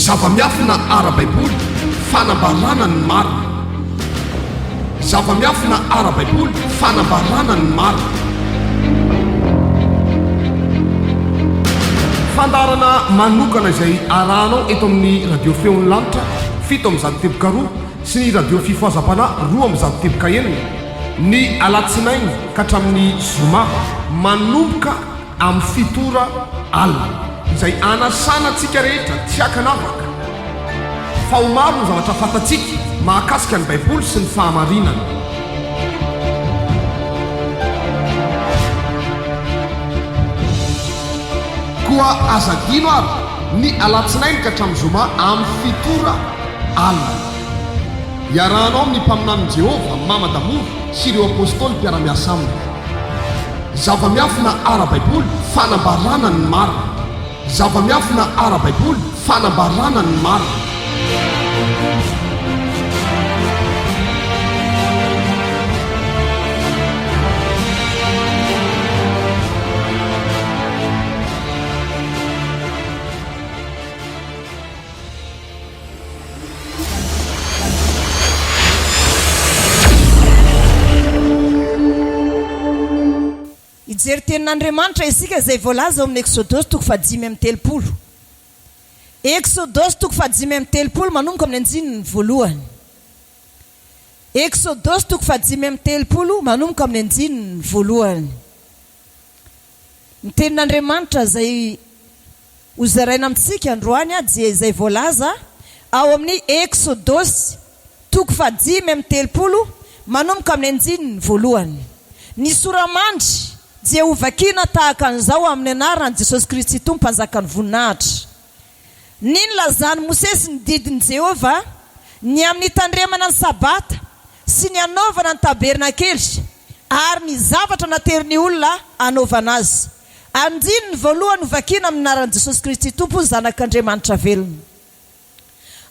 zava-miafina ara-baiboly fanambarana ny marina. Zava-miafina ara-baiboly fanambarana ny marina. Fandarana manokana izay arahanao eto amin'ny radio feon'ny lanitra 7:10 sy ny radio fifoazam-pana 2:10 ny alatsinainy ka hatramin'ny zoma manomboka amin'ny fitora alina izay anasana antsika rehetra tsy hakanavaka fa ho maro ny zavatra fantatsika mahakasika ny baiboly sy ny fahamarinana. Koa azadino ary ny alatsinainy ka hatramin'ny zoma amin'ny fitora alina iarahanao amin'ny mpaminanin' Jehova Mamadamory sy ireo apôstôly mpiara-miasa aminy. Zava-miafina ara-baiboly fanambarana ny marina. Zava-miafina ara-baiboly fanambarana ny marina. Ijery tenin'Andriamanitra isika izay voalaza amin'ny Exodus 5:30. Exodus 5:30 manomboka amin'ny andininy voalohany. Exodus 5:30 manomboka amin'ny andininy voalohany. Ny tenin'Andriamanitra izay hozaraina amintsika androany dia izay voalaza ao amin'ny Exodus 5:30 manomboka amin'ny andininy voalohany. Ny soramandry dia hovakina tahaka an'izao amin'ny anaran'i Jesosy Kristy Tompo mpanjaka ny voninahitra. Niny lazany Mosesy ny didin'i Jehova ny amin'ny tandremana ny sabata sy ny anaovana ny tabernakely ary ny zavatra nateriny olona anaovana azy. Andininy voalohany hovakina amin'ny anaran'i Jesosy Kristy Tompo zanak'Andriamanitra velona.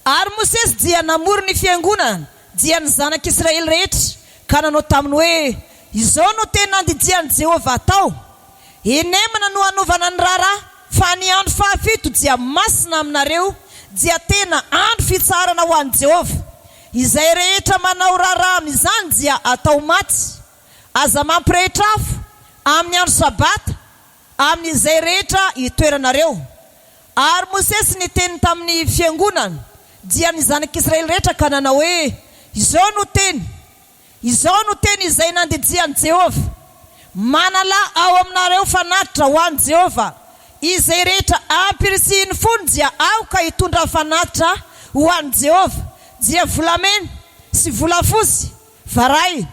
Ary Mosesy dia namory ny fiangonana dia ny zanak'Israely rehetra ka nanao taminy hoe izao no tena andidian'i Jehova atao. Enemana no anaovana ny raharaha fa ny andro fahafito dia masina aminareo dia tena andro fitsarana ho an'i Jehova. Izay rehetra manao raharaha amin'izany dia atao maty. Aza mampirehitra afo amin'ny andro sabata amin'izay rehetra itoeranareo. Ary Mosesy ny teny tamin'ny fiangonana dia ny zanak'Israely rehetra ka nanao hoe izao no teny izay nandidian'i Jehova. Manala ao aminareo fanatitra ho an'i Jehova. Izay rehetra ampirisihiny fony dia aoka hitondra fanatitra ho an'i Jehova. Dia volamena sy volafosy, varay,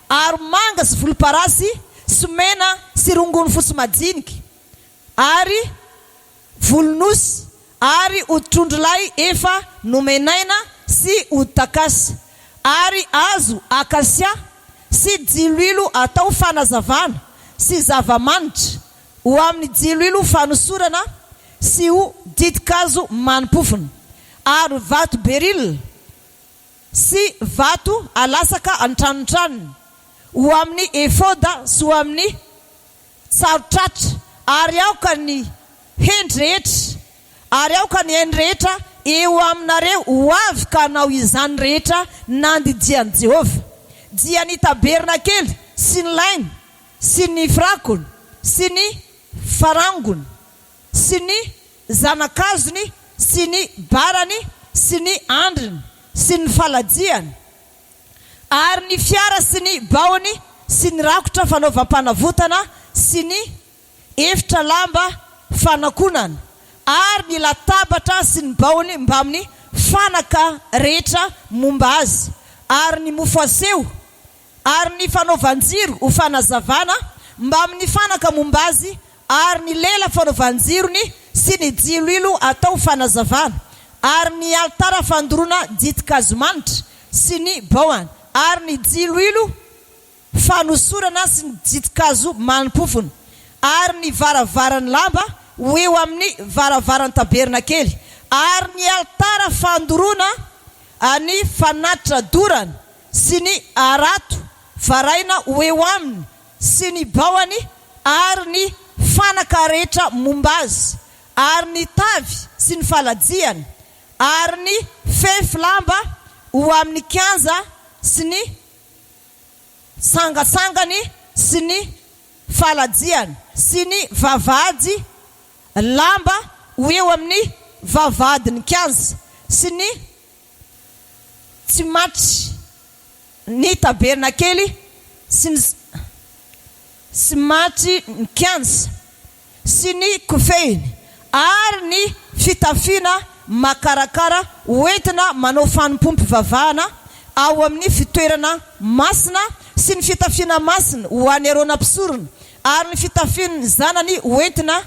ary manga sy volomparasy, sy mena sy rongony fotsy madinika, ary volonosy, ary hoditr'ondrolahy efa nomenaina sy hoditakasy, ary azo akasia sy jiloilo atao fanazavana sy zava-manitra ho amin'ny jiloilo fanosorana sy ho didikazo manimpofona, ary vato beril sy vato alasaka antranotranony ho amin'ny efoda sy ho amin'ny tsarotratra, ary aoka ny hendrehetra, ary aoka ny hendrehetra eo aminareo ho avy ka hanao izany rehetra nandidian'i Jehova. Dia ny tabernakely sy ny lainy sy ny firakony sy ny farangony sy ny zanakazony sy ny barany sy ny andriny sy ny faladiany, ary ny fiara sy ny baony sy ny rakotra fanaovam-panavotana sy ny efitra lamba fanakonana, ary ny latabatra sy ny baony mba amin'ny fanaka rehetra momba azy, ary ny mofo aseho, ary ny fanaovan-jiro ho fanazavana mba amin'ny fanaka momba azy, ary ny lela fanaovan-jirony sy ny jiloilo atao fanazavana, ary ny altara fandoroana didikazomanitra sy ny baoany, ary ny jiloilo fanosorana sy ny didikazo manimpofona, ary ny varavarany lamba ho eo amin'ny varavarany tabernakely, ary ny altara fandoroana any fanatitra dorana sy ny arato varaina ho eo aminy sy ny baoany, ary ny fanaka rehetra momba azy, ary ny tavy sy ny faladiany, ary ny fefy lamba ho amin'ny kianja sy ny sangatsangany sy ny falajiany sy ny vavahady lamba ho eo amin'ny vavahadiny kianja sy ny tsy matry ny tabernakely sy matry ny kianja sy ny kofehiny ary ny fitafiana makarakara hoentina manao fanompompivavahana ao amin'ny fitoerana masina sy ny fitafiana masina ho any arona mpisorona ary ny fitafiany zanany hoentina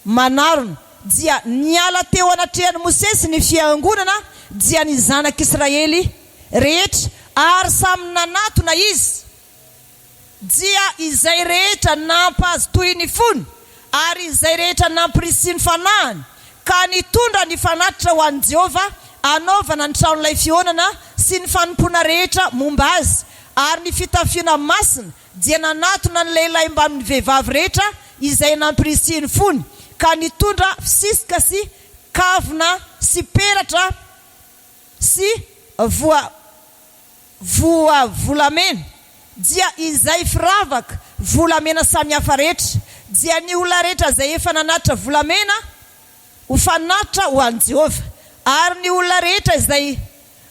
manarona dia niala teo anatrehany Mosesy ny fiangonana dia ny zanak'Israely rehetra ary samy nanatona izy dia izay rehetra nampahazo toy ny fony ary izay rehetra nampirisiny fanahany ka nitondra ny fanatitra ho an'i Jehova anaovana ny tranon'ilay fionana sy ny fanompona rehetra momba azy ary ny fitafiana masina dia nanatona ny lehilahy mba amin'ny vehivavy rehetra izay nampirisiny fony ka nitondra fisisika sy kavina sy peratra sy volamena dia izay firavaka volamena samihafa rehetra dia ny olona rehetra izay efa nanatitra volamena ho fanatitra ho an'i Jehova ary ny olona rehetra izay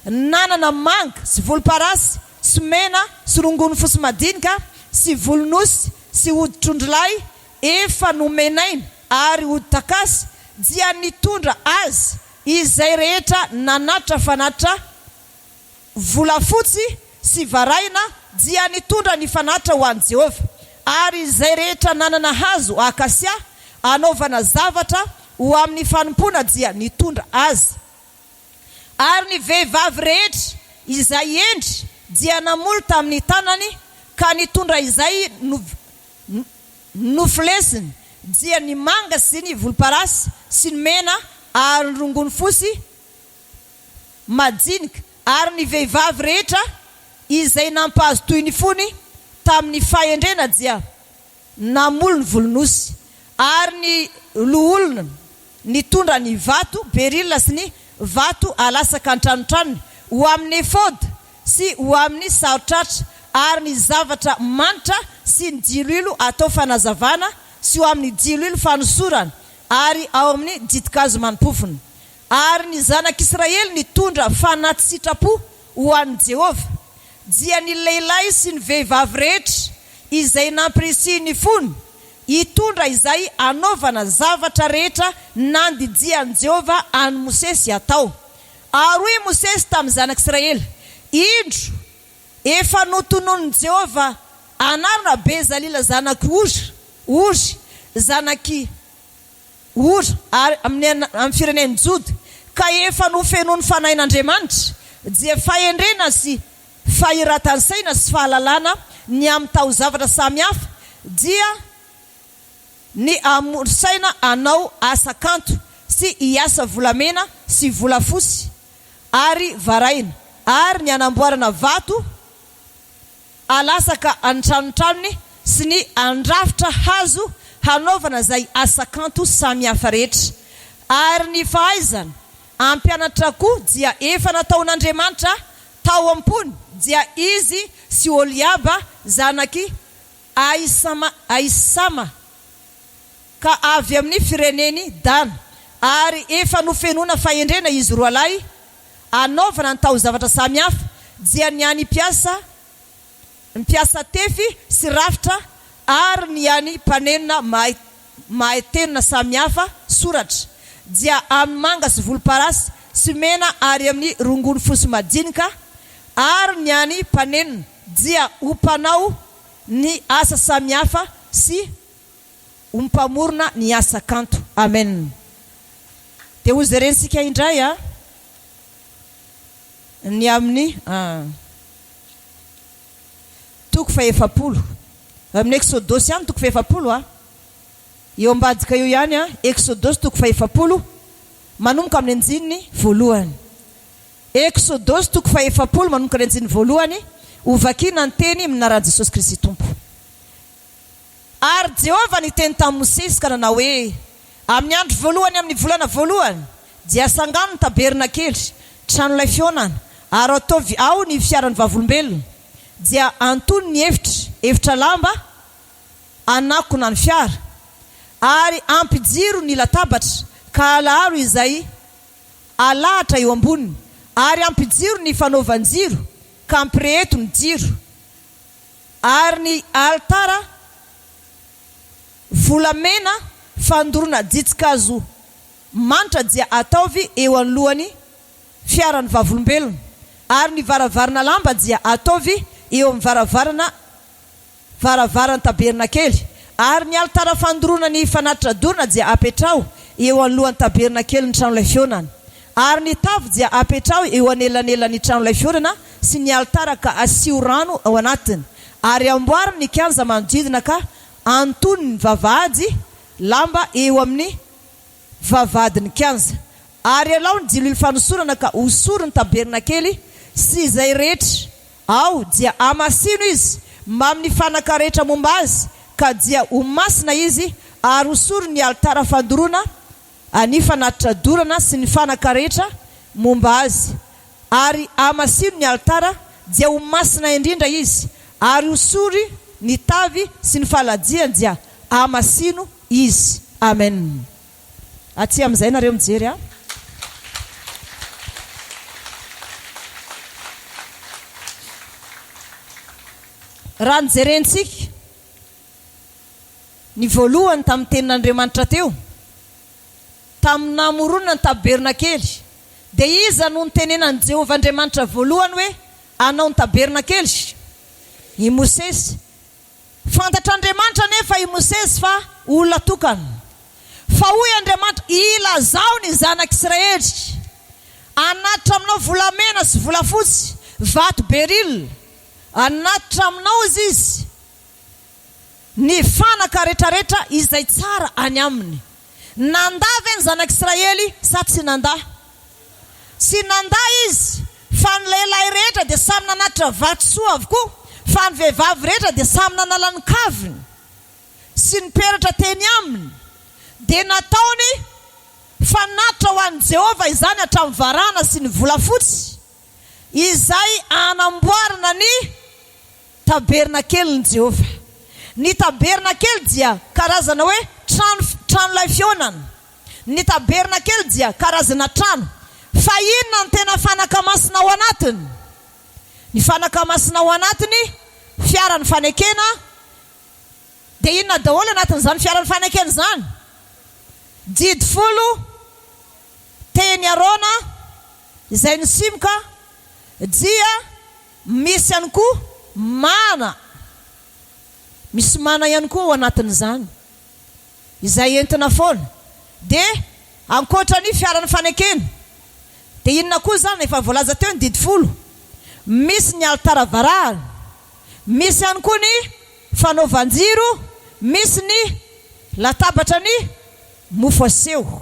nanana manga sy volomparasy sy mena sy rongony fosy madinika sy volonosy sy hoditr'ondrilay efa nomenaina ary hodi-takasy dia nitondra azy izay rehetra nanatitra fanatitra volafotsy sy varaina dia nitondra ny fanatitra ho an'i Jehova ary izay rehetra nanana hazo akasia anaovana zavatra ho amin'ny fanompona dia nitondra azy ary ny vehivavy rehetra izay endry dia namoly tamin'ny tanany ka nitondra izay nofilesiny dia ny manga sy ny volomparasy sy ny mena ary ny rongony fosy madinika ary ny vehivavy rehetra izay nampahazo toy ny fony tamin'ny fahendrena dia namoly ny volonosy ary ny loholona nitondra ny vato beryl sy ny vato alasaka antranotranony ho amin'ny efody sy ho amin'ny sarotratra ary ny zavatra manitra sy ny dililo atao fanazavana sy ho amin'ny dililo fanosorana ary ao amin'ny ditikazo manompofona ary ny zanak'Israely nitondra fanaty sitrapo ho an'i Jehova dia ny lehilahy sy ny vehivavy rehetra izay nampirisiny fony hitondra izay anaovana zavatra rehetra nandidian'i Jehova any Mosesy atao ary hoy Mosesy tamin'ny zanak'Israely indro efa notonon'i Jehova anarana Bezalila zanaky Uri zanaky Uri ary amin'ny firenen'i Joda ka efa nofenony fanahin'Andriamanitra dia fahendrena sy fahiran-saina sy fahalalana ny amin'ny taozavatra samihafa dia ny amorosaina anao asa kanto sy hiasa volamena sy volafosy ary varaina ary ny anamboarana vato alasaka antranotranony sy ny andrafitra hazo hanaovana zay asa kanto samihafa rehetra ary ny fahaizana ampianatra koa dia efa nataon'Andriamanitra tao am-pony dia izy sy Oliaba zanaky Ahisama ka avy amin'ny fireneny Dana ary efa nofenona fahendrena izy roa lahy anaovana ny taozavatra samihafa dia ny any mpiasa tefy sy rafitra ary ny any mpanenona mahetenona samihafa soratra dia amin'ny manga sy volomparasy sy mena ary amin'ny rongony fosy madinika ary ny any mpanenona dia hompanao ny asa samihafa sy hompamorona ny asa kanto. Amen. Dia hoy zareny sika indray ny amin'ny toko fahefapolo amin'ny Exodosy ihany toko fahefapolo eo ambadika eo ihany Exodosy toko fahefapolo manomboka amin'ny anjininy voalohany. Exodosy toko fahefapolo manomboka amin'ny anjininy voalohany hovakiana ny teny amin'ny anaran'i Jesosy Kristy Tompo. Ary Jehova niteny tamin'i Mosesy ka nanao hoe amin'ny andro voalohany amin'ny volana voalohany dia sangano ny tabernakely tranolay fionana ary ataovy ao ny fiaran'ny vavolombelona dia antony ny efitra lamba anakona ny fiara ary ampijiro ny latabatra ka alaharo izay alahatra eo amboniny ary ampijiro ny fanaovanjiro ka ampireheto ny jiro ary ny altara volamena fandorona jitsikazo manitra dia ataovy eo anoloany fiaran'ny vavolombelona ary ny varavarana lamba dia ataovy eo amin'ny varavarana tabernakely ary ny altara fandorona ny fanatitra dorona dia apetrao eo anoloan'ny tabernakely ny tranolay fionana ary ny tavy dia apetrao eo anelanelan'ny tranolay fionana sy ny altara ka asio rano ao anatiny ary amboary ny kianja manodidina ka antony ny vavahady lamba eo amin'ny vavahadiny kianja ary alao ny jilo fanosorana ka hosory ny tabernakely sy izay rehetra ao dia amasino izy mamy ny fanaka rehetra momba azy ka dia ho masina izy ary hosory ny altara fandorona ny fanatitra dorana sy ny fanaka rehetra momba azy ary amasino ny altara dia ho masina indrindra izy ary hosory ny tavy sy ny faladiany dia amasino izy. Amen. Aty amin'izay nareo mijery a. Raha nijerentsika ny voalohany tamin'ny tenin'Andriamanitra teo tamin'ny namoronana ny tabernakely dia iza no nitenenan'i Jehovah Andriamanitra voalohany hoe anao ny tabernakely? I Mosesy. Fantatr'Andriamanitra nefa i Mosesy fa olona tokana. Fa hoy Andriamanitra ilazao ny zanak'Israely anatitra aminao volamena sy volafotsy vato beril anatitra aminao izy ny fanaka rehetrarehetra izay tsara any aminy. Nanda ve ny zanak'Israely sa tsy nanda? Tsy nanda izy fa ny lehilahy rehetra dia samy nanatitra vatosoa avokoa fa ny vehivavy rehetra dia samy nanala ny kaviny sy ny peratra teny aminy dia nataony fanatitra ho an'i Jehovah izany hatramin'ny varana sy ny volafotsy izay anamboarana ny tabernakelyn'i Jehovah. Ny tabernakely dia karazana hoe tranolay fionana. Ny tabernakely dia karazana trano. Fa inona ny tena fanaka masina ao anatiny? Ny fanaka masina ao anatiny fiaran'ny fanekena. Dia inona daholo anatin'izany fiaran'ny fanekena izany? Didy folo teny arona izay nisimoka dia misy ihany koa mana. Misy mana ihany koa ao anatin'izany izay entina foana. Dia ankoatrany fiaran'ny fanekena dia inona koa izany efa voalaza teo ny didy folo? Misy ny altara varahana, misy ihany koa ny fanaovan-jiro, misy ny latabatra ny mofo aseho.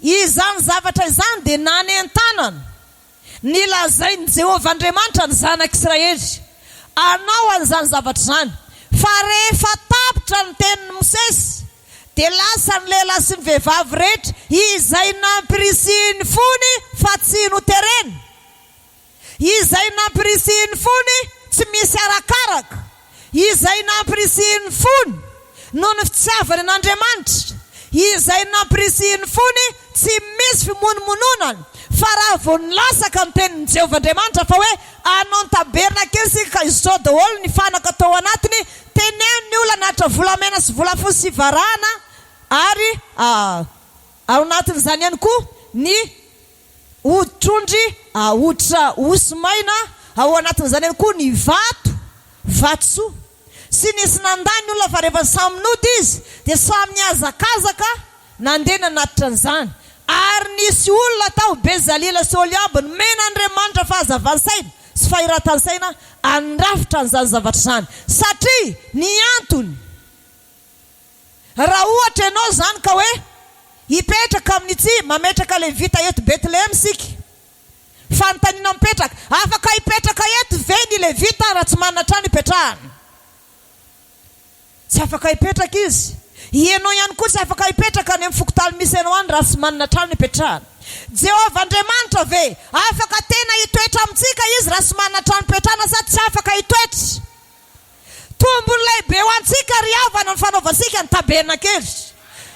Izany zavatra izany dia nanentanana nilazain'i Jehovah Andriamanitra ny zanak'Israely anao an'izany zavatra izany. Fa rehefa tapitra ny tenin'i Mosesy dia lasa ny lehilahy sy ny vehivavy rehetra izay nampirisihiny fony fa tsy noterena, izay nampirisihiny fony tsy misy arakaraka, izay nampirisihiny fony noho ny fitiavany an'Andriamanitra, izay nampirisihiny fony tsy misy fimonomononana. Fa raha vao nilasaka ny tenin'i Jehovah Andriamanitra fa hoe anao ny tabernakely sika ka izao daholo ny fanaka tao anatiny, teneno ny olona anatitra volamena sy volafotsy sy varahana ary ao anatin'izany ihany koa ny hoditr'ondry hoditra osimaina, ao anatin'izany ihany koa ny vatosoa. Sy nisy nandany olona fa rehefa samy nody izy dia samy niazakazaka nandeha nanatitra an'izany. Ary nisy olona tao Bezalila sy Oliaba nomena Andriamanitra fahazava'n-saina sy fahiratan-saina andrafitra an'izany zavatra izany. Satria ny antony, raha ohatra ianao izany ka hoe hipetraka amin'ity mametraka ilay vita eto Betlehem sika, fanontaniana mipetraka, afaka hipetraka eto ve ny Levita raha tsy manana trano hipetrahana? Tsy afaka hipetraka izy. ianao ihany koa tsy afaka hipetraka any amin'ny fokotalo misy ianao any raha tsy manana trano hipetrahana. Jehovah Andriamanitra ve afaka tena hitoetra amintsika izy raha tsy manana trano hipetrahana sa tsy afaka hitoetra? Tombony lehibe ho antsika ry havana ny fanaovantsika ny tabernakely.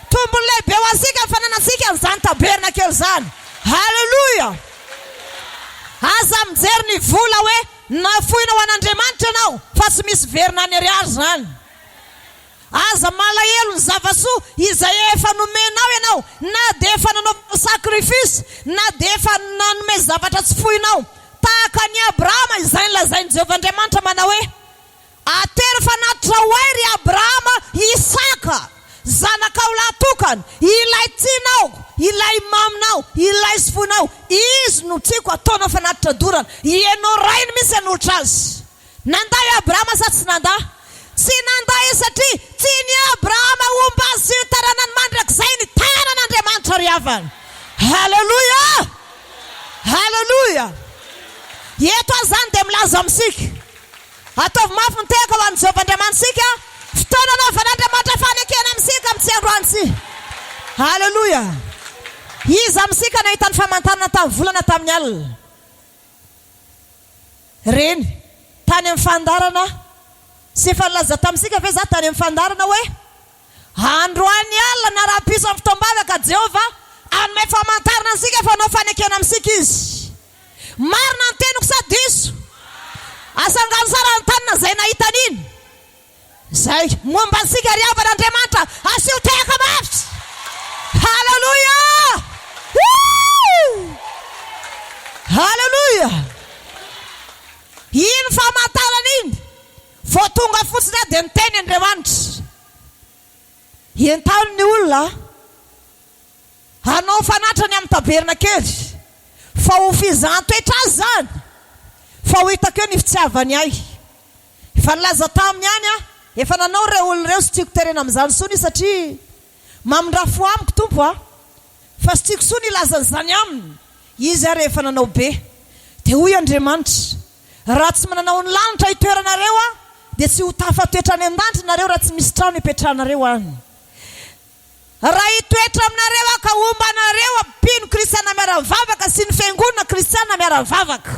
Tombony lehibe ho antsika ny fananantsika n'izany tabernakely zany. Halleluja! Aza mijery ny vola hoe nafoina ho an'Andriamanitra ianao fa tsy misy verina any ariary zany. Aza malahelo ny zava-soa izay efa nomenao ianao, na dia efa nanao sakrifisy, na dia efa nanome zavatra tsy foinao. Tahaka ny Abrahama izay lazain'i Jehovah Andriamanitra manao hoe atery fanatitra hoay ry Abrahama Isaka zanakao lahatokana, ilay tianao, ilay maminao, ilay sifonao, izy no tiako ataonao fanatitra dorana. Ianao rainy misy hanolotra azy. Nanday Abrahama sa tsy nanday? Tsy nanday satria tiany Abrahama omba azy sy taranany mandrakizay ny tanan'Andriamanitra ry havana. Halleluja! Halleluja! Eto azany dia milaza amintsika. Ataovy mafy ny teka ho an'i Jehovah Andriamanitsika. Fotoana anaovan'Andriamanitra fanekena amintsika amin'ny androany. Halleluja! Izy amintsika nahita ny famantarana tamin'ny volana tamin'ny alina. Reny tany amin'ny fandarana sy efa nilaza tamintsika ve za tany amin'ny fandarana hoe androany alina na rahapiso amin'ny fotoam-bavaka Jehovah anome famantarana ansika fa anao fanekena amintsika izy. Marina ny teniko sa diso? Asangano sara ny tanina zay nahita an'iny. Zay momba ansika ry havan'Andriamanitra asio teka mafy. Halleluja! Halleluja! Iny famantarana iny vao tonga fotsiny dia niteny Andriamanitra. Entaony ny olona hanao fanatrany amin'ny tabernakely fa ho fizan-toetra azy zany, fa ho hitako eo ny fitiavany ahy. Efa nilaza taminy any efa nanao ireo olona ireo sy tiako terena amin'izany sony satria mamindrafo amiko tompo fa sy tiako sony ilazan'izany aminy. Izy ary efa nanao be. Dia hoy Andriamanitra, raha tsy mananao ny lanitra hitoeranareo dia tsy ho tafatoetra any an-danitra nareo raha tsy misy trano hipetrahanareo any. Raha hitoetra aminareo ka ombanareo ampino kristiana miara-mivavaka sy ny fiangonana kristiana miara-mivavaka.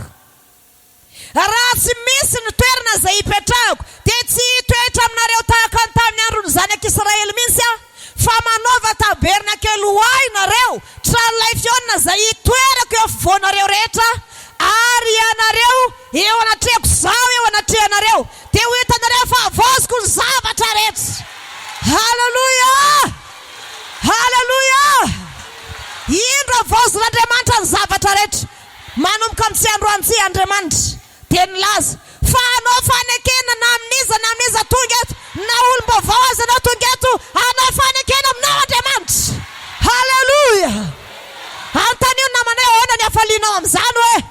Raha tsy misy ny toerana izay hipetrahako dia tsy hitoetra aminareo tahaka ny tamin'ny andron'ny zanak'Israely mihitsy fa manaova tabernakely ho ahy nareo, tranon'ilay fihaonana izay hitoerako eo afovoanareo rehetra, ary ianareo eo anatrehako zaho eo anatrehanareo dia ho hitanareo fa avoziko ny zavatra rehetra. Halleluja! Halleluja! Indro avozon'Andriamanitra ny zavatra rehetra. Manomboka amin'ny tsy androany Andriamanitra dia nilaza fa anao fanekena na aminiza tonga eto, na olom-baovao azy anao tonga eto, anao fanekena aminao Andriamanitra. Halleluja! Antanio namana ahoana ny hafalianao amin'izany hoe?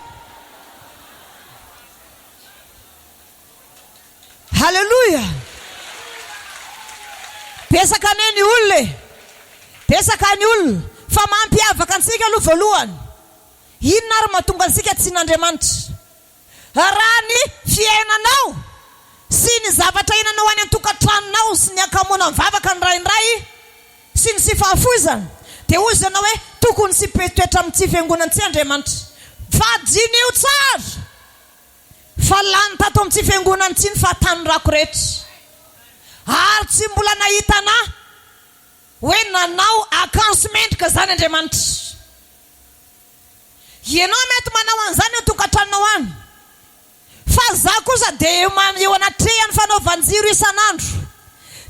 Halleluja! Pesaka ny olona, pesaka ny olona fa mampiavaka antsika aloha voalohany. Inona ary mahatonga antsika tsy n'Andriamanitra? Raha ny fiainanao sy ny zavatra hinanao any an-tokantranonao sy ny akamoana mivavaka ny raindray sy ny sy fahafoizana dia hoy ianao hoe tokony sy petoetra amin'ny fiangonana tsy Andriamanitra. Fa jinio tsara fa lany tato amin'ny fiangonana tsy ny fahatanyrako rehetra. Ary tsy mbola nahitana hoe nanao akanjo mendrika zany Andriamanitra. Ianao mety manao an'izany eo tokantranonao any, fa za kosa dia eo anatrehany fanaovanjiro isan'andro.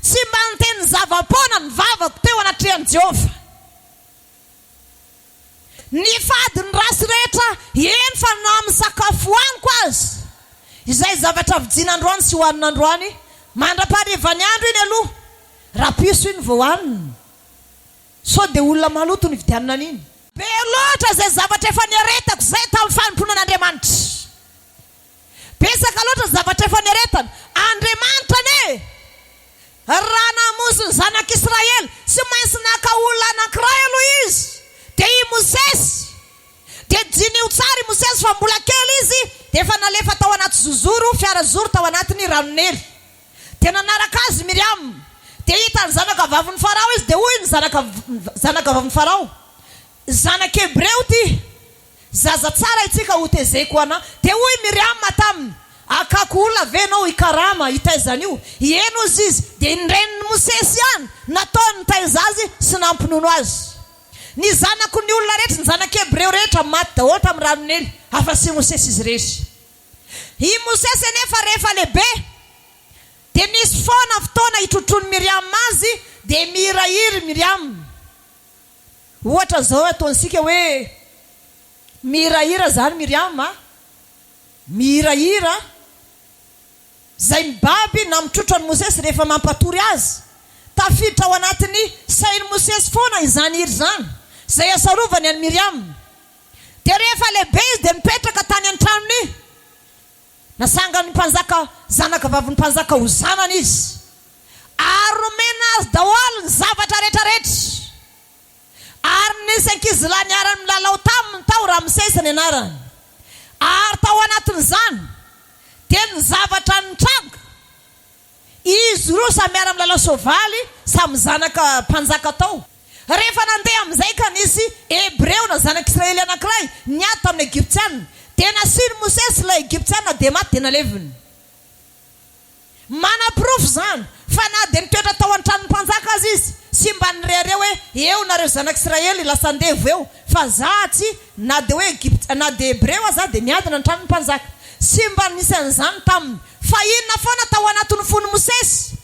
Tsy mba niteny zava-pona ny vavako teo anatrehany Jehovah. Ny fady ny rasy rehetra eny fa na amin'ny sakafo hoaniko azy. Izay zavatra vidin'androany sy hoanin'androany. Mandra-paharivany andro iny aloha, raha piso iny vao hoanina. So dia olona maloto ny vidianana an'iny. Be loatra izay zavatra efa niaretako zay tamin'ny fanomponan'Andriamanitra. Pesaka loatra zavatra efa niaretana. Andriamanitra ne raha namozy ny zanak'Israely sy maintsy naka olona anankiray aloha izy. Dia i Mosesy, dia jinio tsara i Mosesy fa mbola kely izy dia efa nalefa tao anaty zozoro, fiara zoro tao anatin'ny ranon'ely. Dia nanaraka azy Miriam, dia hitany zanaka vavin'ny Farao izy dia hoy ny zanaka vavin'ny Farao, zanak'Hebreo ty, zaza tsara itsika ho tezeko ana. Dia hoy Miriama taminy, akako olona venao ikarama itaizany io, eno izy izy. Dia nyreniny Mosesy ihany nataony nitaiza azy sy nampinono azy. Ny zanako ny olona rehetra, ny zanak'Hebreo rehetra maty daholo tamin'ny ranonely, afa sy Mosesy izy rehetra. I Mosesy nefa rehefa lehibe dia misy foana fotoana hitrotrony Miriama azy dia mihirahira Miriama. Ohatra zao ataonsika hoe mihirahira zany Miriama, mihirahira zay mibaby na mitrotro any Mosesy rehefa mampatory azy. Tafiditra ao anatin'ny sain'ny Mosesy foana izany hiry zany, zay asarovany any Miriama. Dia rehefa lehibe izy dia mipetraka tany an-tranony, nasangany mpanjaka, zanaka vavin'ny mpanjaka ho zanany izy, ary nomena azy daholo ny zavatra rehetrarehetra. Ary nisy ankizy lahy niarany milalao taminy tao Ramsesy ny anarany, ary tao anatin'izany dia ny zavatra nitranga. Izy roa samy miara milalao soavaly, samy zanaka mpanjaka tao. Rehefa nandeha amin'izay ka nisy Hebreo na zanak'Israely anankiray niady tamin'ny Egyptiana, dia nasiny Mosesy ilay Egyptiana dia maty dia naleviny. Manaprofo zany fa na dia nitoetra tao an-tranon'ny mpanjaka azy izy, sy mba nirehireo hoe eo nareo zanak'Israely lasa andevo eo, fa zatsy na dia hoe Egypte na dia Hebreo aza dia niadina an-tranon'ny mpanjaka. Sy mba nisy an'izany taminy, fa inona foana tao anatin'ny fon'ny Mosesy.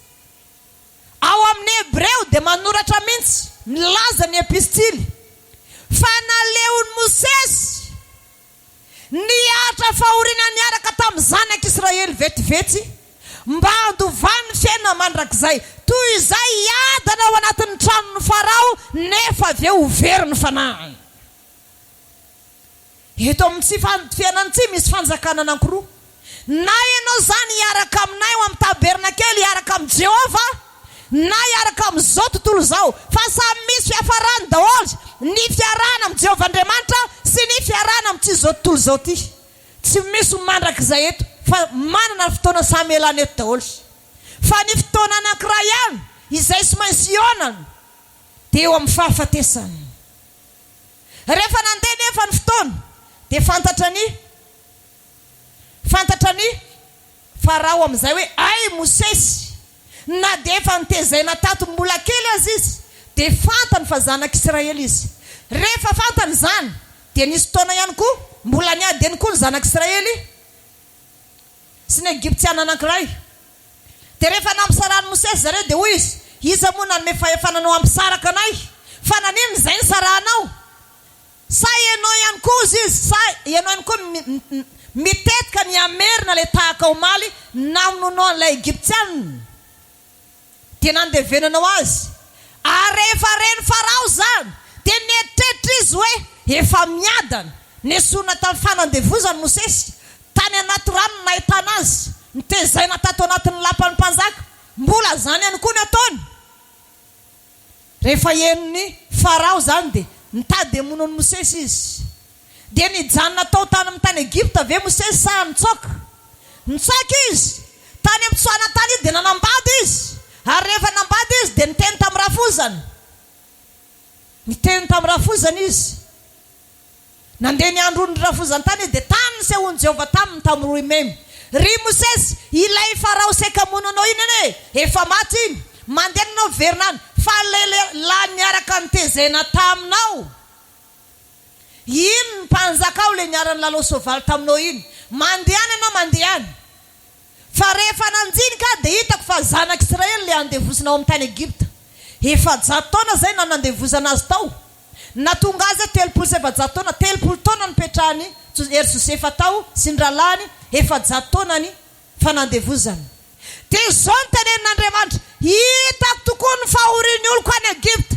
Ao amin'ny Hebreo dia manoratra mihitsy, milaza ny epistily fa naleon'ny Mosesy niatra fahoriana niaraka tamin'ny zanak'Israely vetivety mba handovany fiainana mandrakizay, toy izay iadana ao anatin'ny tranon'ny Farao nefa avy eo overiny fanahy. Eto amin'ny tsy fiainany tsy misy fanjakana anankiroa. Na ianao zany iaraka aminay ao amin'ny tabernakely, iaraka amin'ny Jehova, na iaraka amin'izao tontolo izao, fa samy misy fiafarany daholo, ny fiarahana amin'ny Jehova Andriamanitra sy ny fiarahana amin'ny tsy zao tontolo izao ty. Tsy misy mandrakizay eto, fa manana fotoana samy elana eto daholo. Fa ny fotoana anankiray ihany izay sy maintsy ionana dia eo amin'ny fahafatesany. Rehefa nandeha nefa ny fotoana dia fantatra ny Farao amin'izay hoe ay Mosesy, na dia efa nitezaina tato mbola kely azy izy dia fantany fa zanak'Israely izy. Rehefa fantany zany dia nisy fotoana ihany koa mbola niadeny koa ny zanak'Israely sy ny Egyptiana anankiray. Dia rehefa nampisarany Mosesy zareo dia hoy izy, iza moa nanome fahefananao ampisaraka anay, fa naninona izay ny sarahanao? Sa ianao ihany koa izy, sa ianao ihany koa mitetika ny amerina le tahaka omaly namononao an'ilay Egyptiana dia nandevenanao azy. Ary rehefa reny Farao zany dia nieritreritra izy hoe efa miadana. Nesona tamin'ny fanandevozany Mosesy tany anaty rano nahitana azy, nitezaina tato anatin'ny lapan'ny mpanjaka, mbola zany ihany koa ny ataony. Rehefa henony Farao zany dia nitady hamonony Mosesy izy, dia nijanona tao tany amin'ny tany Egypta ave Mosesy sa nitsoaka izy tany amin'ny tsoana tany izy dia nanambady izy. Ary rehefa nambady izy dia niteny tamin'ny rafozany izy. Nandeha niandro ny rafozany tany izy dia tany nisehony Jehova tamin'ny roy memy, ry Mosesy, ilay Farao saika mononao iny ane efa maty iny, mandeha anao verinany, fa la niaraka nitezena taminao. Ino ny mpanjakao le niarany lalao soavaly taminao iny, mandehany anao mandehany. Fa rehefa nanjinika dia hitako fa zanak'Israely le andevosinao amin'ny tany Egypta. Efa 100 taona zay na nandevozana azy tao. Na tonga azy 370 taona, 3 taona nipetrahany ery Josefa tao sy ny rahalahy, efa 100 taona ny fanandevozana. Dia izao ny tenenin'Andriamanitra, hitako tokoa ny fahorian'ny oloko any Egypta,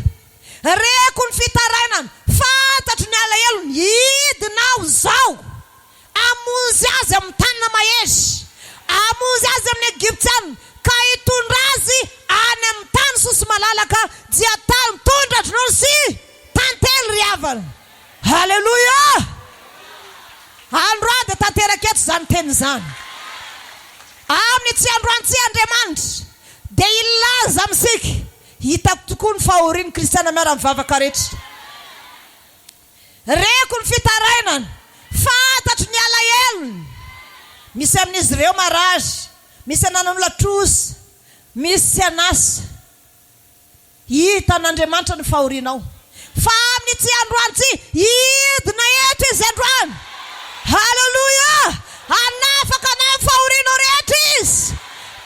reko ny fitarainany, fantatry ny alahelo ny hidinao zao, amonjy azy amin'ny tanina mahery, amonjy azy amin'ny Egyptiana, ka hitondra azy any amin'ny tany sosy malalaka, dia tany tondratra nono sy tantely ry havana. Halleluja! Androany dia tanteraka eto zany teny zany. Amin'ny tsy androany tsy Andriamanitra dia ilaza amintsika hitako tokoa ny fahorian'ny kristiana miara-mivavaka rehetra. Reko ny fitarainany fantatry ny alahelony. Misy amin'izy ireo marazy, misy ananany latrosa, misy tsy anasa. Hita n'Andriamanitra ny fahorianao. Fa amin'ny tsy androany tsy hidina eto izy androany. Haleluya! Anafaka na fahorianao rehetra izy.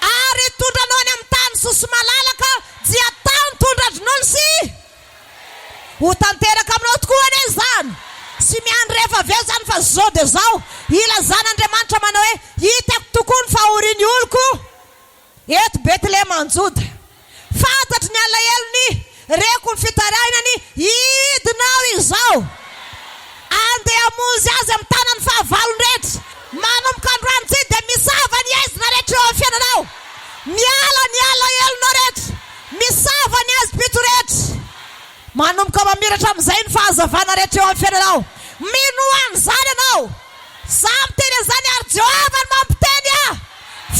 Ary tondranao any amin'ny tany soso malalaka dia tany tondradrinao sy ho tanteraka aminao tokoa ane izany. Sy miandry rehefa avy eo zany fa zao dia zao. Ilazan'Andriamanitra manao hoe hitako tokoa ny fahorian'ny oloko eto Betlehema Anjoda. Fantatry ny alahelony, reko ny fitarainany, hidinao izao. Andeha hamonjy azy amin'ny tanany fahavalony rehetra. Manomboka androany tsy dia misava ny aizina rehetra eo amin'ny fiainanao. Miala ny alahelonao rehetra, misava ny azy-pito rehetra. Manomboka mamiratra amin'izay ny fahazavana rehetra eo amin'ny fiainanao. Minoany zany ianao. Zaho miteny an'izany ary Jehova no mampiteny aho.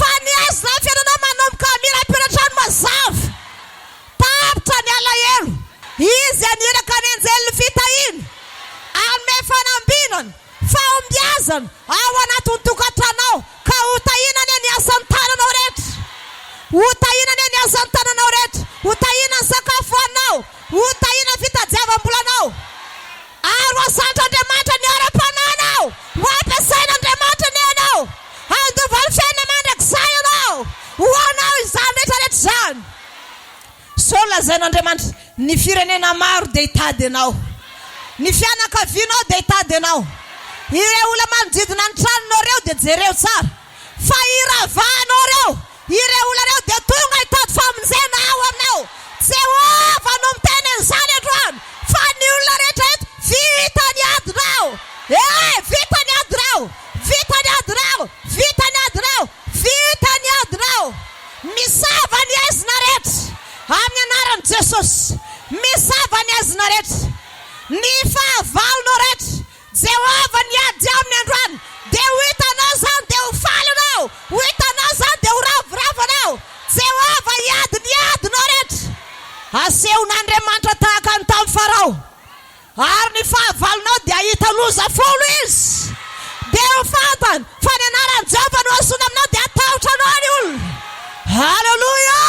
Fa ny aizina amin'ny fiainanao manomboka mirapiratry ny mazava. Tapitra ny alahelo. Izy aniraka ny anjeliny fitahiny. Anome fanambinany, fahombiazana ao anatin'ny tokantranao ka ho tahinany ny asan'ny tananao rehetra. Ho tahinany ny asan'ny tananao rehetra. Ho tahinany sakafo anao. Ho tahinany fitadiavam-bolanao. Ary ho asan'Andriamanitra ny ara-pananao. Ho ampiasain'Andriamanitra ny anao. Handovany fiainana mandrakizay ianao. Ho anao izany rehetrarehetra izany. So lazain'Andriamanitra ny firenena maro dia hitady anao. Ny fianakavianao dia hitady anao. Ireo olona manodidina ny tranonao reo dia jereo tsara. Fa iravahanao reo, ireo olona reo dia tonga hitady famonjena ao aminao. Jehova no miteny an'izany androany. Fa ny olona rehetra eto vita ny adinao. Vita ny adinao. Vita ny adinao. Vita ny adinao. Vita ny adinao. Misava ny aizina rehetra amin'ny anaran'i Jesosy. Misava ny aizina rehetra. Ny fahavalonao rehetra Jehova ny ady aminy androany. Dia ho hitanao zany dia ho falinao. Ho hitanao zany dia ho raviravanao. Jehova hiady ny adinao rehetra. Asehon'Andriamanitra tahaka ny tamin'ny Farao. Ary ny fahavalonao dia hita loza folo izy. Dia ho fantany fa ny anaran'i Jehova no antsoina aminao dia atahotranao ny olona. Haleluya!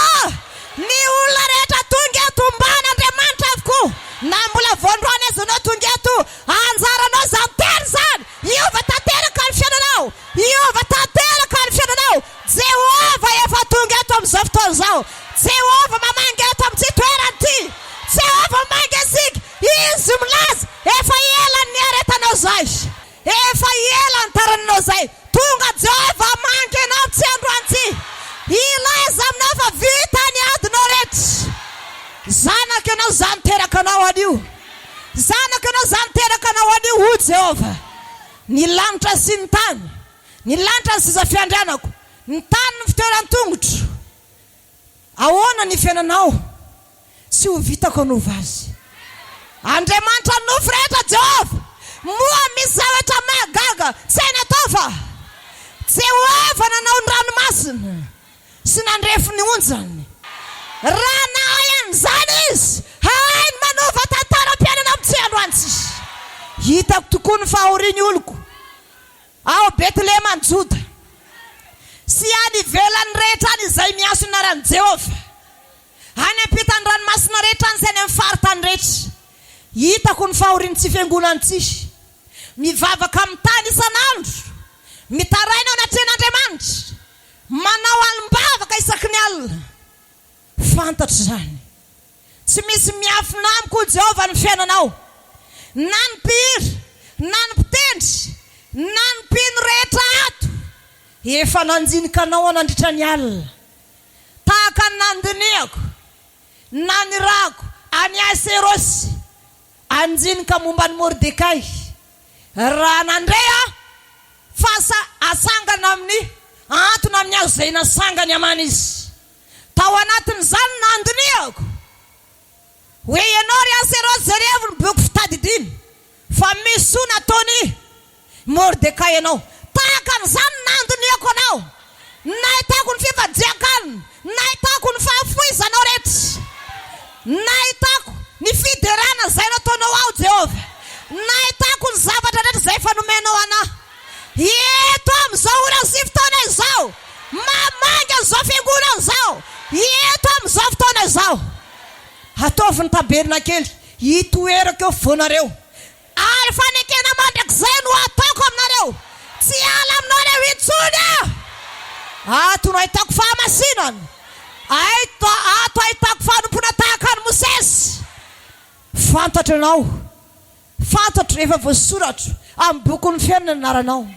Ny olona rehetra tonga eto omban'Andriamanitra avokoa. Na mbola voandroany azy anao tonga eto, anjaranao zany teny zany. Iova tanteraka ny fiainanao. Iova tanteraka ny fiainanao. Jehova efa tonga eto amin'izao fotoana izao. Jehova mamangy eto amin'ity toerana ity. Jehova mamangy antsika. Izy milaza efa ela ny aretanao zay. Efa ela ny taraninao zay. Tonga Jehova mamangy anao tsy androany ity. Ilaza aminao fa vita ny adinao rehetra. Zanaka ianao zany teraka anao anio. Zanaka ianao zany teraka anao anio ho Jehova. Ny lanitra sy ny tany. Ny lanitra ny seza fiandrianako. Ny tany ny fitoerany tongotro. Ahoana ny fiainanao tsy ho vitako anova azy. Andriamanitra nofo rehetra Jehova. Moa misy zavatra mahagaga tsy hainy atao fa Jehova nanao ny ranomasina sy nandrefy ny onjany. Raha nahay an'izany izy, hainy manova tantaram-piainana amin'ity androany tsisy. Hitako tokoa ny fahorian'ny oloko ao Betlehema Anjoda. Sy any ivelany rehetra any izay miaso ny anaran'i Jehova. Any ampitany ranomasina rehetra any izay any amin'ny faritany rehetra. Hitako ny fahorian'ny tsy fiangonany tsisy. Mivavaka amin'ny tany isan'andro. Mitaraina ao anatren'Andriamanitra. Manao alim-bavaka isaky ny alina. Fantatry zany. Tsy misy miafina amiko Jehova ny fiainanao. Na ny mpiry, na ny mpitendry, na ny mpino rehetra ato. Efa nanjinika anao nandritra ny alina. Tahaka ny nandiniako, na ny rako, any Aserosy. Anjinika momba ny Mordekay. Raha nandrea fa asangana amin'ny antony amin'ny azo izay nasangany amana izy. Tao anatin'izany nandiniako. Hoe ianao ry Aserosy zareo ny boky fitadidiny. Fa misy soa nataony Mordekay ianao. Tahaka an'izany nandiniako anao. nahitako ny fivadiakanina, nahitako ny fahafoizanao rehetra, nahitako ny fiderana zay nataonao ao Jehova, nahitako ny zavatra rehetra zay efa nomenao anahy eto amin'izao ora sy fotoana izao, mamanga izao fiangonana izao eto amin'izao fotoana izao. Ataovy ny tabernakely hitoerako eo foanareo, ary fanekena mandrakizay no ataoko aminareo, tsy ala aminareo intsony. Ato no ahitako fahamasinana, ato ahitako fanompona tahaka ny Mosesy. Fantatra ianao, fantatro efa voasoratra amin'ny bokin'ny fiainana ny anaranao,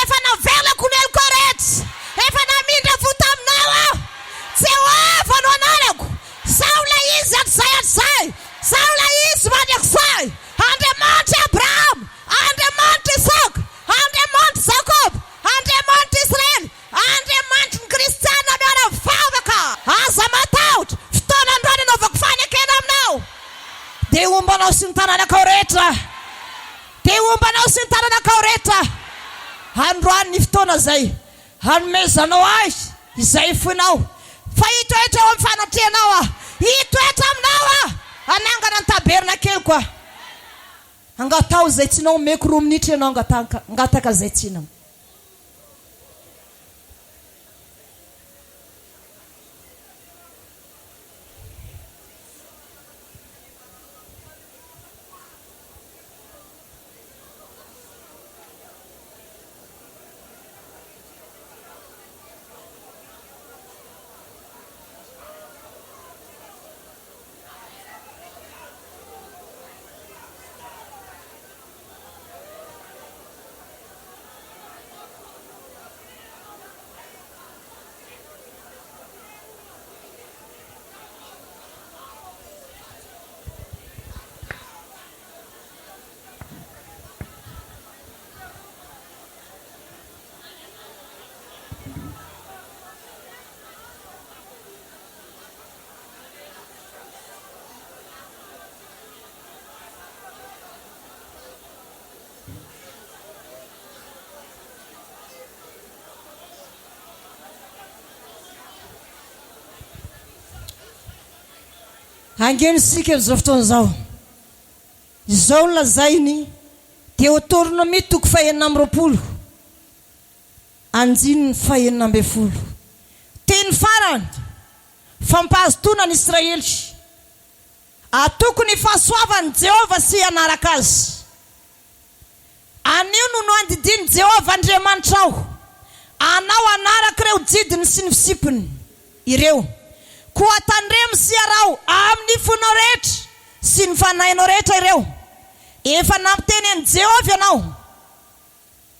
efa navelako ny eloko rehetra, efa namindra fo taminao aho. Jehova no anarako, zao lay izy atzay, zao lay izy mandrakizay, Andriamanitra Abraham, Andriamanitra Isaka, Andriamanitra Jakob, Andriamanitra Israely, Andriamanitra ny Kristiana miara-mivavaka. Aza matahotra, fotoana androany anaovako fanekena aminao. Dia ombanao sy ny tananakao rehetra, dia ombanao sy ny tananakao rehetra. Androany ny fotoana zay hanomezanao azy izay foinao, fa hitoetra eo amin'ny fanatrehanao ah, hitoetra aminao ah, anangana ny tabernakely koa. Angatao zay tsinao meko 2 minitra ianao angataka zay tsinao. Angenisika amin'izao fotoana izao, izao lazainy Deutéronomie 4:20, Andininy 2:20. Teny farany fampahazotona ny Israely, atokony fahasoavany Jehova sy anaraka azy. Anio no andidiny Jehova Andriamanitra ao, anao anaraka ireo jidiny sy ny fisipony ireo, koa tandremo sy arao amin'ny fonao rehetra sy ny fanahinao rehetra ireo. Efa nampiteny an'i Jehova ianao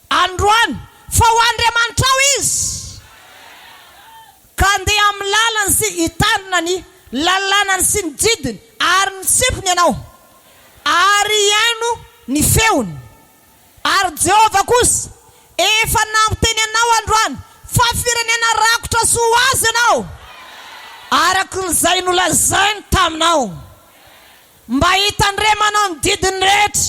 androany fa ho Andriamanitra ao izy, ka andeha amin'ny lalany sy hitanina ny lalànany sy ny jidiny ary ny sipony ianao, ary iaino ny feony. Ary Jehova kosa efa nampiteny anao androany fa firenena rakotra sy ho azy ianao, arakin'izay nolazainy taminao, mba hitandremanao ny didiny rehetra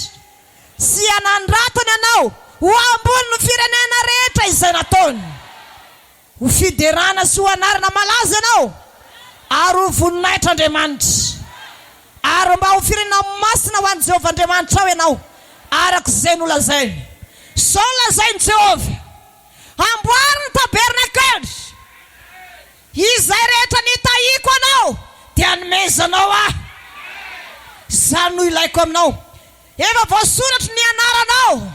sy hanandratony ianao ho ambony ny firenena rehetra izay nataony. Ho fiderana sy ho anarana malaza ianao, ary ho voninahitra Andriamanitra, ary mba ho firenena masina ho an'i Jehova Andriamanitra ao ianao, arak'izay nolazainy. Sao lazainy Jehova, amboariny tabernakely, izay rehetra nitahiko anao dia nomezanao aho. Zany no ilaiko aminao, efa voasoratra ny anaranao,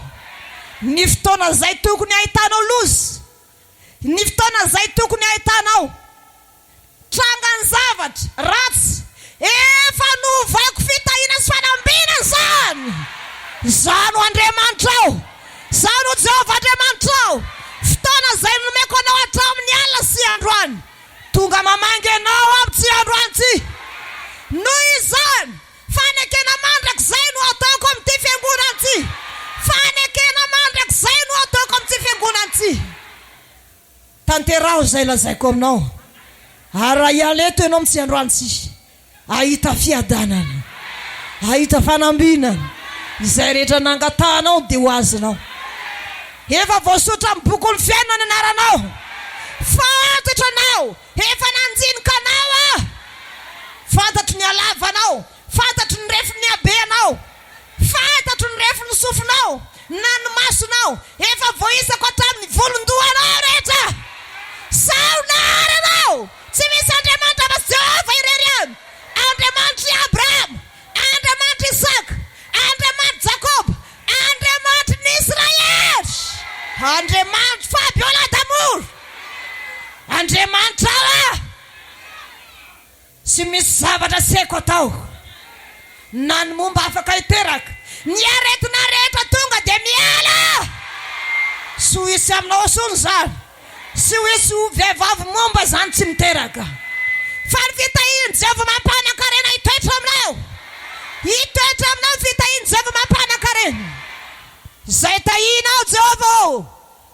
ny fotoana zay tokony ahitanao lozy, ny fotoana zay tokony ahitanao trangany zavatra ratsy, efa novaiko fitahina sy fanambina zany. Zany ho Andriamanitra ao, zany ho Jehova Andriamanitra ao. Fotoana zay nomeko anao hatramin'ny alina sy androany, tonga mamangy anao aby tsy androany tsy. Noho izany fanekena mandrakizay no ataoko amin'ity fiangonana ty, fanekena mandrakizay no ataoko amin'ity fiangonana ty. Tanteraho zay lazaiko aminao, ary raha ialeto ianao amin'ity androany tsy, ahita fiadanana, ahita fanambinana, izay rehetra nangatanao dia ho azonao. Efa voasotra amin'ny bokon'ny fiainana ny anaranao, Fantatra anao, efa nanjinika anao a. Fantatry ny alavanao, fantatry ny refin'ny abenao, fantatry ny refin'ny sofinao, na ny masonao, efa voisako hatramin'ny volondohanao rehetra. Saonary anao, tsy misy Andriamanitra fa Jehova irery any. Andriamanitry Abraham, Andriamanitry Isaka, Andriamanitry Jakob, Andriamanitry ny Israely, Andriamanitry Fabiola Damour, Andriamanitra aho. Tsy misy zavatra seko atao na ny momba afaka hiteraka. Ny aretina rehetra tonga dia miala. Sy ho hisy aminao sony zany, sy ho hisy vehivavy momba zany tsy miteraka. Fa ny fitahiany Jehova mampanankarena hitoetra aminao, hitoetra aminao fitahiany Jehova mampanankarena. Zay tahinao Jehova,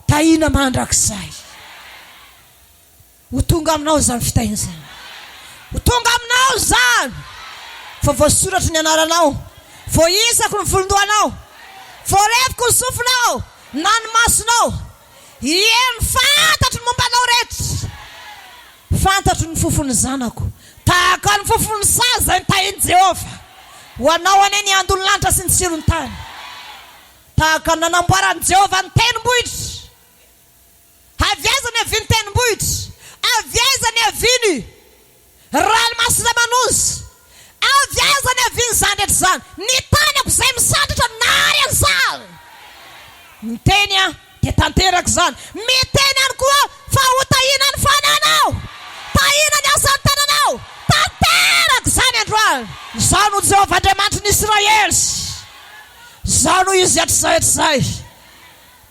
tahina mandrakizay. Ho tonga aminao zany fitahiany zany, ho tonga aminao zany. Fa voasoratra ny anaranao, voaisako ny volondohanao, voareviko ny sofinao, na ny masonao. Eny fantatry ny mombanao rehetra, fantatry ny fofon'ny zanako, tahaka ny fofon'ny saza ny tahiny Jehova. Ho anao ane ny andony lanitra sy ny tsirony tany, tahaka ny nanamboarany Jehova ny tenim-bohitra. Aviaza ny avy ny tenim-bohitra, aviaza ny aviny ranomasina manozy, aviaza ny aviny zany rehetra zany. Ny tanako zay misandratra nary an'izany. Miteny a dia tanteraka zany, miteny any koa fa ho tahina ny fananao, tahina ny asan'ny tananao, tanteraka zany androany. Zany ho Jehova Andriamanitry ny Israely, zany ho izy hatr'izay.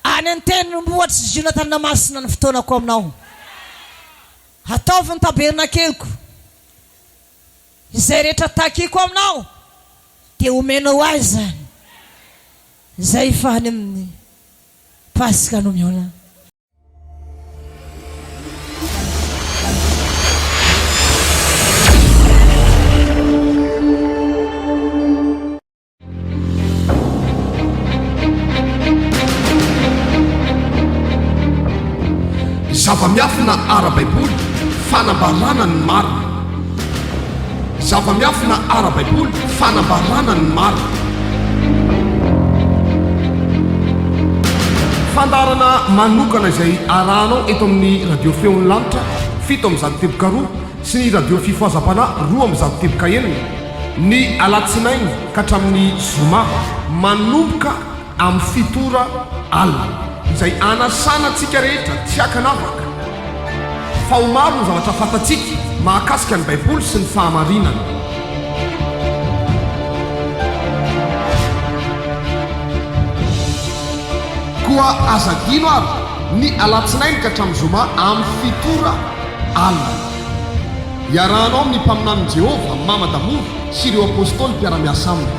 Any ny teny mbohatry Jonathan Masina ny fotoanako aminao. Ataovy ny tabernakeliko, izay rehetra takiko aminao dia omenao azy zany. Zay fany amin'ny Pasika no miona. Zava-miafina ara-baiboly, fanambarana ny marina. Zava-miafina ara-baiboly, fanambarana ny marina. Fandarana manokana izay arahanao eto amin'ny radio feon'ny lanitra 7:10 sy ny radio fifoazam-pana 2:11 ny alatsinainy ka hatramin'ny zoma manomboka amin'ny fitora alina izay anasana antsika rehetra tsy hakanavaka fa ho maro ny zavatra fantatsika mahakasika ny baiboly sy ny fahamarinana. Koa azadino ary ny alatsinainy ka hatramin'ny zoma amin'ny fitora alina iarahanao amin'ny mpaminan'i Jehova Mama Damour sy ireo apôstôly mpiara-miasa aminy.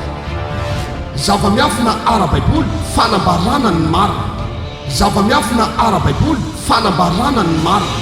Zava-miafina ara-baiboly, fanambarana ny marina. Zava-miafina ara-baiboly, fanambarana ny marina.